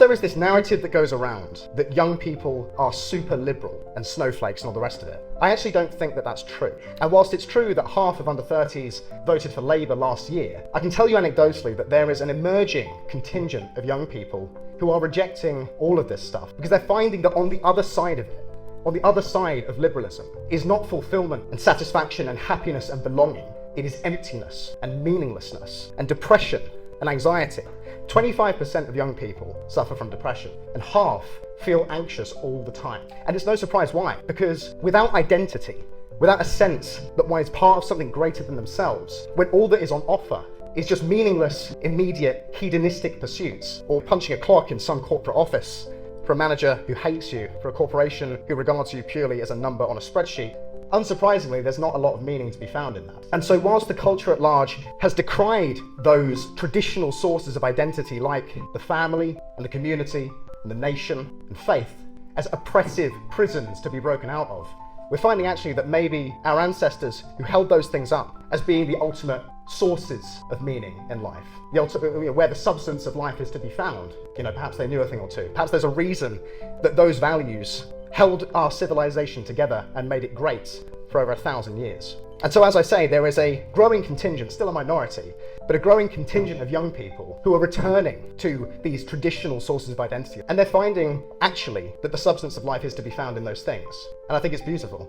There is this narrative that goes around that young people are super liberal and snowflakes and all the rest of it. I actually don't think that that's true. And whilst it's true that half of under 30s voted for Labour last year, I can tell you anecdotally that there is an emerging contingent of young people who are rejecting all of this stuff because they're finding that on the other side of it, on the other side of liberalism, is not fulfillment and satisfaction and happiness and belonging. It is emptiness and meaninglessness and depression and anxiety. 25% of young people suffer from depression, and half feel anxious all the time. And it's no surprise why, because without identity, without a sense that one is part of something greater than themselves, when all that is on offer is just meaningless, immediate, hedonistic pursuits, or punching a clock in some corporate office, for a manager who hates you, for a corporation who regards you purely as a number on a spreadsheet, unsurprisingly, there's not a lot of meaning to be found in that. And so whilst the culture at large has decried those traditional sources of identity like the family and the community and the nation and faith as oppressive prisons to be broken out of, we're finding actually that maybe our ancestors who held those things up as being the ultimate sources of meaning in life, the ultimate, where the substance of life is to be found, perhaps they knew a thing or two. Perhaps there's a reason that those values held our civilization together and made it great for over 1,000 years. And so, as I say, there is a growing contingent, still a minority, but a growing contingent of young people who are returning to these traditional sources of identity. And they're finding, actually, that the substance of life is to be found in those things. And I think it's beautiful.